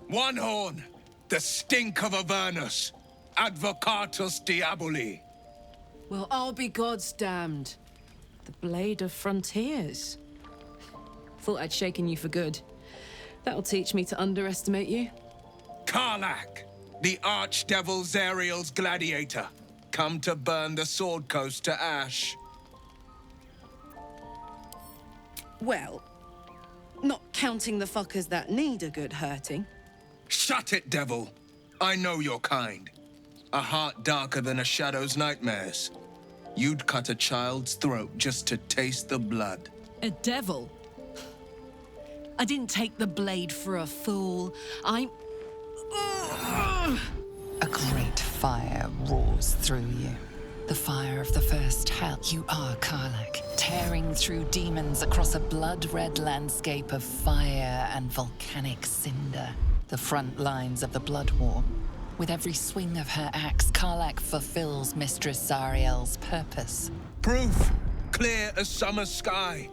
One horn, the stink of Avernus, advocatus diaboli. Well, I'll be God's damned. The Blade of Frontiers. Thought I'd shaken you for good. That'll teach me to underestimate you. Karlach, the archdevil Zariel's gladiator, come to burn the Sword Coast to ash. Well, not counting the fuckers that need a good hurting. Shut it, devil. I know your kind. A heart darker than a shadow's nightmares. You'd cut a child's throat just to taste the blood. A devil? I didn't take the blade for a fool. I'm... A great fire roars through you. The fire of the first hell. You are Karlach, tearing through demons across a blood-red landscape of fire and volcanic cinder. The front lines of the blood war. With every swing of her axe, Karlach fulfills Mistress Zariel's purpose. Proof, clear as summer sky.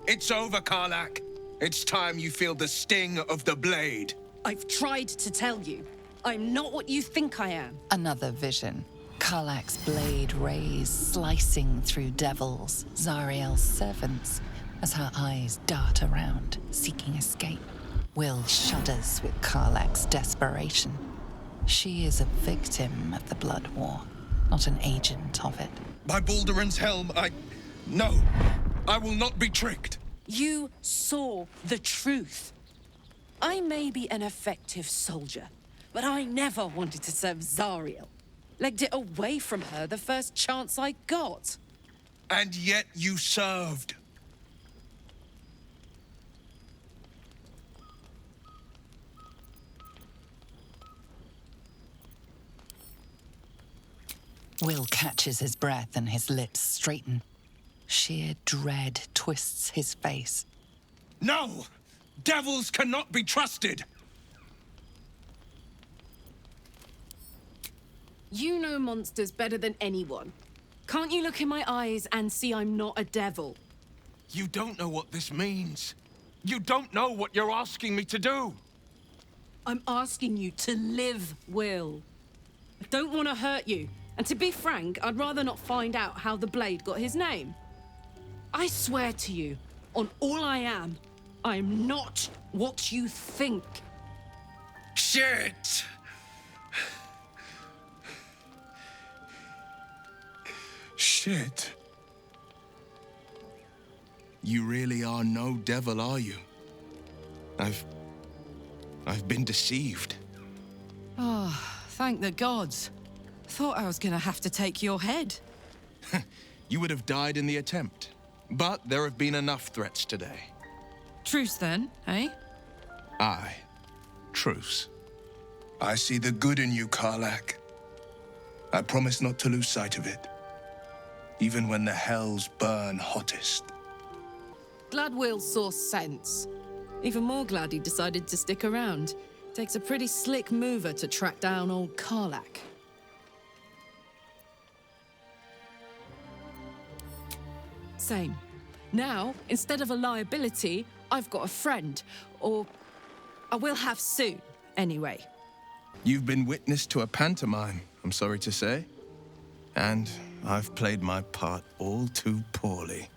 It's over, Karlach. It's time you feel the sting of the blade. I've tried to tell you. I'm not what you think I am. Another vision. Karlach's blade rays slicing through devils, Zariel's servants, as her eyes dart around, seeking escape. Will shudders with Karlach's desperation. She is a victim of the blood war, not an agent of it. By Balduran's helm, No, I will not be tricked. You saw the truth. I may be an effective soldier, but I never wanted to serve Zariel. Legged it away from her the first chance I got. And yet you served. Will catches his breath and his lips straighten. Sheer dread twists his face. No! Devils cannot be trusted! You know monsters better than anyone. Can't you look in my eyes and see I'm not a devil? You don't know what this means. You don't know what you're asking me to do. I'm asking you to live, Will. I don't want to hurt you. And to be frank, I'd rather not find out how the Blade got his name. I swear to you, on all I am not what you think. Shit! Shit. You really are no devil, are you? I've been deceived. Oh, thank the gods. Thought I was gonna have to take your head. You would have died in the attempt. But there have been enough threats today. Truce then, eh? Aye. Truce. I see the good in you, Karlach. I promise not to lose sight of it. Even when the hells burn hottest. Glad Will saw sense. Even more glad he decided to stick around. Takes a pretty slick mover to track down old Karlach. Same. Now, instead of a liability, I've got a friend. Or I will have soon, anyway. You've been witness to a pantomime, I'm sorry to say. And I've played my part all too poorly.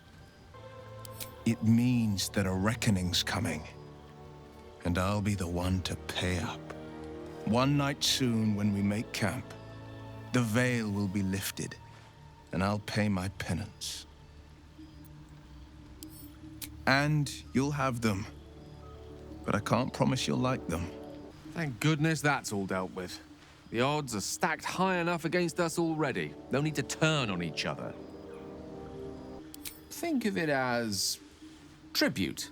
It means that a reckoning's coming. And I'll be the one to pay up. One night soon, when we make camp, the veil will be lifted, and I'll pay my penance. And you'll have them. But I can't promise you'll like them. Thank goodness that's all dealt with. The odds are stacked high enough against us already. No need to turn on each other. Think of it as tribute.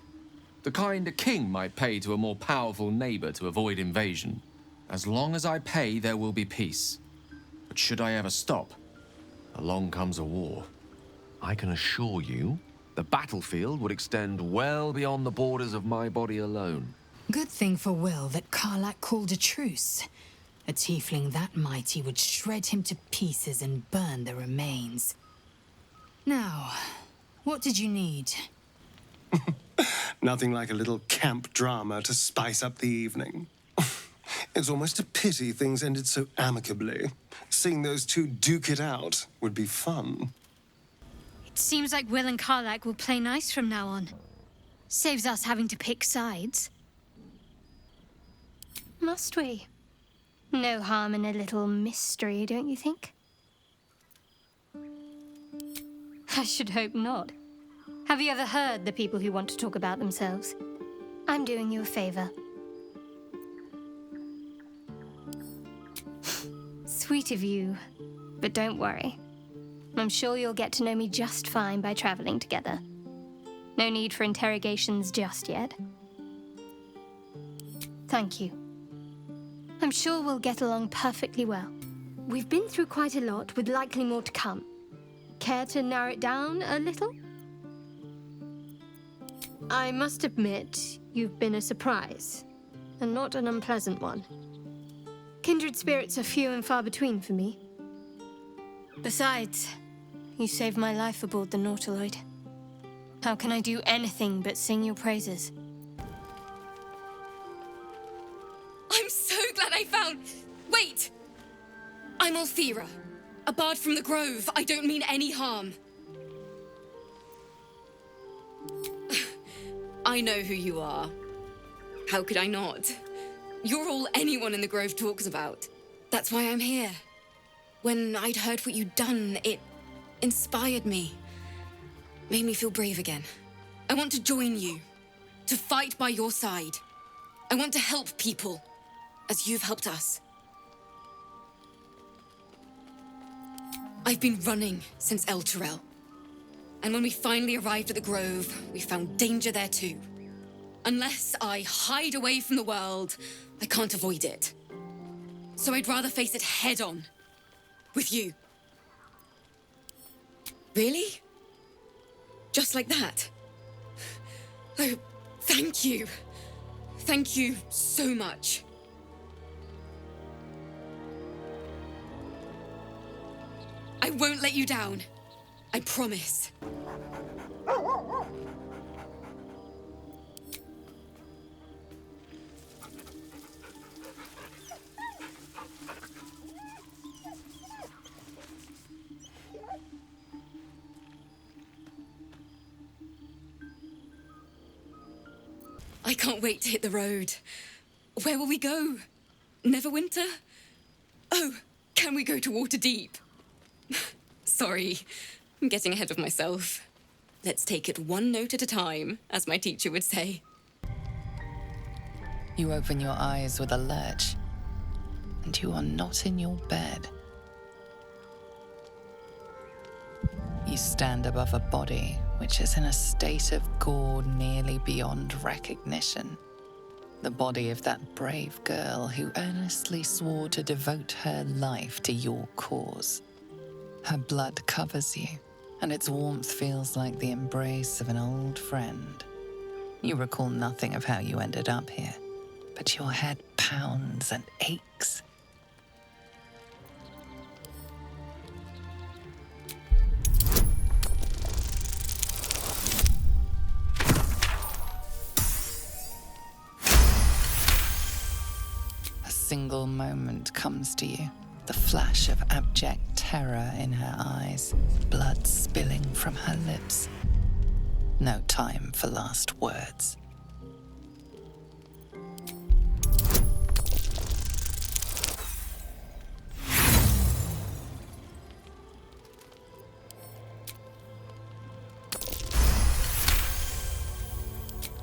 The kind a king might pay to a more powerful neighbor to avoid invasion. As long as I pay, there will be peace. But should I ever stop, along comes a war. I can assure you, the battlefield would extend well beyond the borders of my body alone. Good thing for Will that Karlach called a truce. A tiefling that mighty would shred him to pieces and burn the remains. Now, what did you need? Nothing like a little camp drama to spice up the evening. It's almost a pity things ended so amicably. Seeing those two duke it out would be fun. It seems like Will and Karlak will play nice from now on. Saves us having to pick sides. Must we? No harm in a little mystery, don't you think? I should hope not. Have you ever heard the people who want to talk about themselves? I'm doing you a favor. Sweet of you, but don't worry. I'm sure you'll get to know me just fine by traveling together. No need for interrogations just yet. Thank you. I'm sure we'll get along perfectly well. We've been through quite a lot, with likely more to come. Care to narrow it down a little? I must admit, you've been a surprise, and not an unpleasant one. Kindred spirits are few and far between for me. Besides, you saved my life aboard the Nautiloid. How can I do anything but sing your praises? I'm so glad I found... Wait! I'm Althira, a bard from the Grove. I don't mean any harm. I know who you are. How could I not? You're all anyone in the Grove talks about. That's why I'm here. When I'd heard what you'd done, it inspired me. Made me feel brave again. I want to join you. To fight by your side. I want to help people, as you've helped us. I've been running since El Turel. And when we finally arrived at the Grove, we found danger there too. Unless I hide away from the world, I can't avoid it. So I'd rather face it head on. With you. Really? Just like that? Oh, thank you. Thank you so much. I won't let you down. I promise. I can't wait to hit the road. Where will we go? Neverwinter? Oh, can we go to Waterdeep? Sorry, I'm getting ahead of myself. Let's take it one note at a time, as my teacher would say. You open your eyes with a lurch, and you are not in your bed. You stand above a body which is in a state of gore nearly beyond recognition. The body of that brave girl who earnestly swore to devote her life to your cause. Her blood covers you, and its warmth feels like the embrace of an old friend. You recall nothing of how you ended up here, but your head pounds and aches. A single moment comes to you. The flash of abject terror in her eyes, blood spilling from her lips. No time for last words.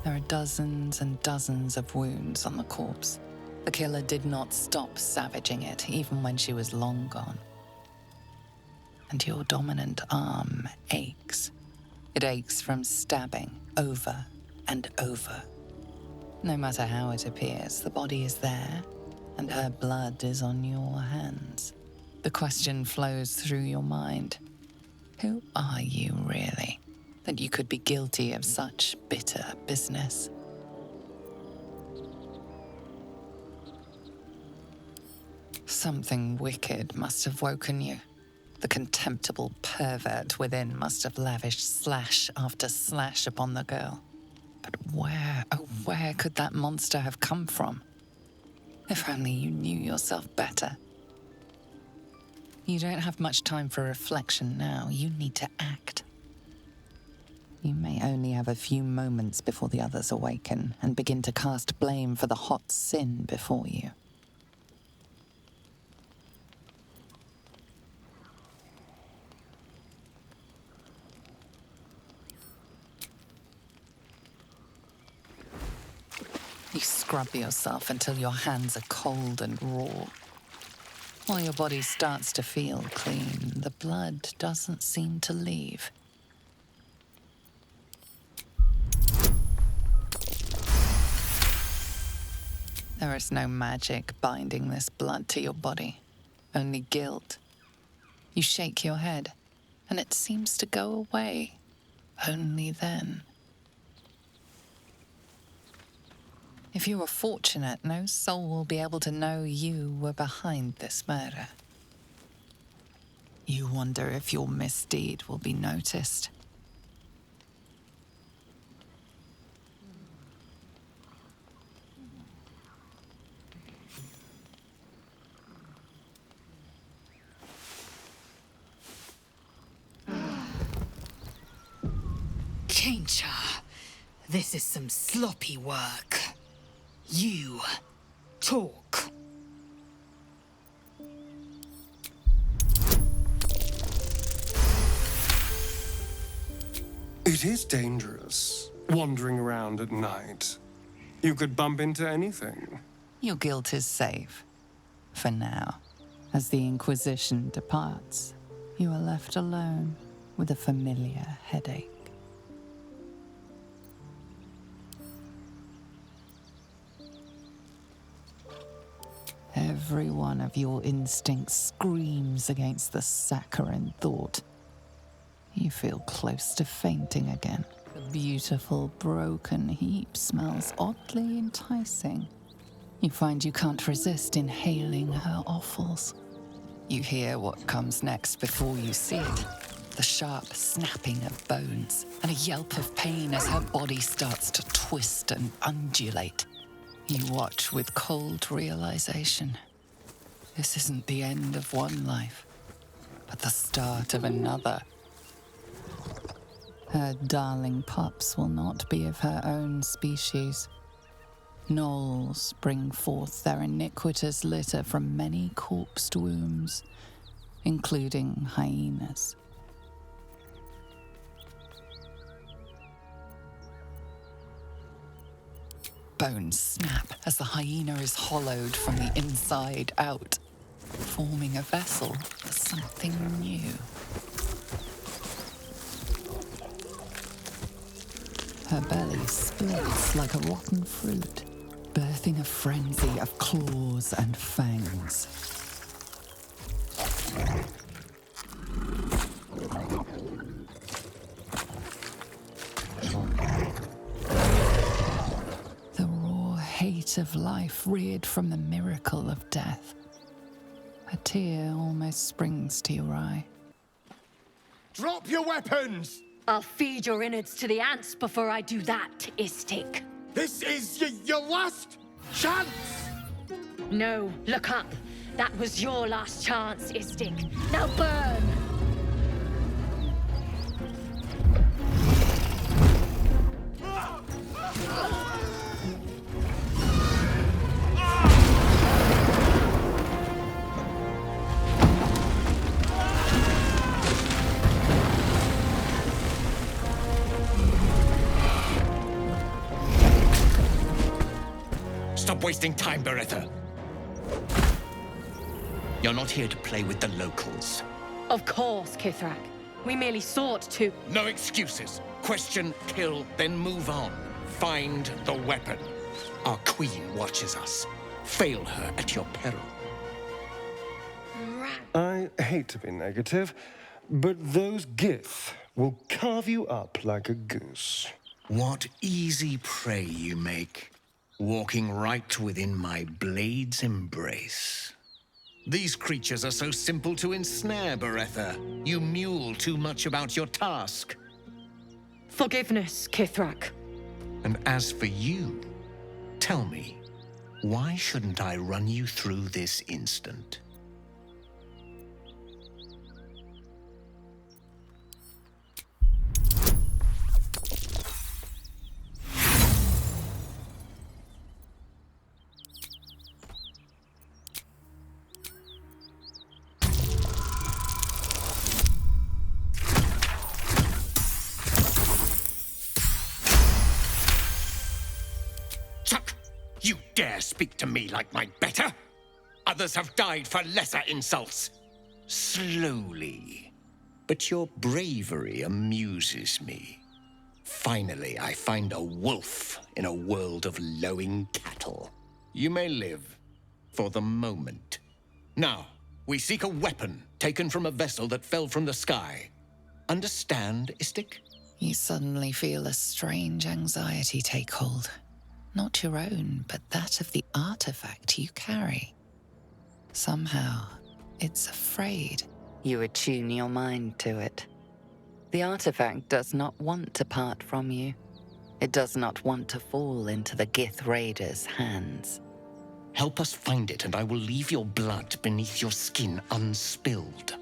There are dozens and dozens of wounds on the corpse. The killer did not stop savaging it, even when she was long gone. And your dominant arm aches. It aches from stabbing over and over. No matter how it appears, the body is there, and her blood is on your hands. The question flows through your mind. Who are you really, that you could be guilty of such bitter business? Something wicked must have woken you. The contemptible pervert within must have lavished slash after slash upon the girl. But where, oh, where could that monster have come from? If only you knew yourself better. You don't have much time for reflection now. You need to act. You may only have a few moments before the others awaken and begin to cast blame for the hot sin before you. You scrub yourself until your hands are cold and raw. While your body starts to feel clean, the blood doesn't seem to leave. There is no magic binding this blood to your body, only guilt. You shake your head, and it seems to go away, only then. If you are fortunate, no soul will be able to know you were behind this murder. You wonder if your misdeed will be noticed. Kaincha, this is some sloppy work. You talk. It is dangerous, wandering around at night. You could bump into anything. Your guilt is safe, for now. As the Inquisition departs, you are left alone with a familiar headache. Every one of your instincts screams against the saccharine thought. You feel close to fainting again. The beautiful broken heap smells oddly enticing. You find you can't resist inhaling her offals. You hear what comes next before you see it. The sharp snapping of bones and a yelp of pain as her body starts to twist and undulate. You watch with cold realization. This isn't the end of one life, but the start of another. Her darling pups will not be of her own species. Gnolls bring forth their iniquitous litter from many corpsed wombs, including hyenas. Bones snap as the hyena is hollowed from the inside out, forming a vessel for something new. Her belly splits like a rotten fruit, birthing a frenzy of claws and fangs. The raw hate of life reared from the miracle of death. A tear almost springs to your eye. Drop your weapons! I'll feed your innards to the ants before I do that, Istik. This is your last chance! No, look up. That was your last chance, Istik. Now burn! Stop wasting time, Beretta. You're not here to play with the locals. Of course, Kithrak. We merely sought to... No excuses. Question, kill, then move on. Find the weapon. Our queen watches us. Fail her at your peril. I hate to be negative, but those Gith will carve you up like a goose. What easy prey you make. Walking right within my blade's embrace. These creatures are so simple to ensnare, Beretta. You mule too much about your task. Forgiveness, Kithrak. And as for you, tell me, Why shouldn't I run you through this instant? You dare speak to me like my better? Others have died for lesser insults. Slowly. But your bravery amuses me. Finally, I find a wolf in a world of lowing cattle. You may live for the moment. Now, we seek a weapon taken from a vessel that fell from the sky. Understand, Istik? You suddenly feel a strange anxiety take hold. Not your own, but that of the artifact you carry. Somehow, it's afraid. You attune your mind to it. The artifact does not want to part from you. It does not want to fall into the Gith Raiders' hands. Help us find it, and I will leave your blood beneath your skin unspilled.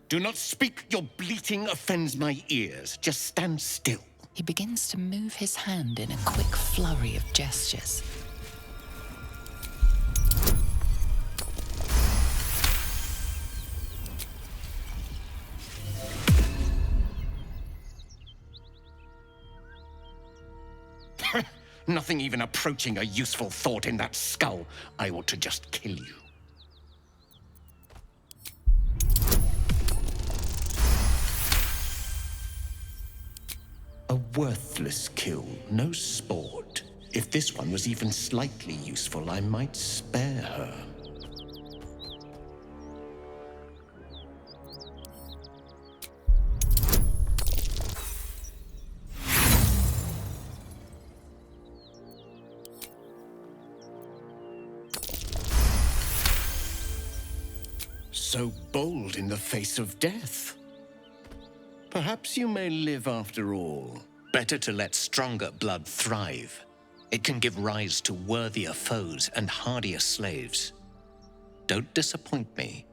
Do not speak. Your bleating offends my ears. Just stand still. He begins to move his hand in a quick flurry of gestures. Nothing even approaching a useful thought in that skull. I ought to just kill you. A worthless kill, no sport. If this one was even slightly useful, I might spare her. So bold in the face of death. Perhaps you may live after all. Better to let stronger blood thrive. It can give rise to worthier foes and hardier slaves. Don't disappoint me.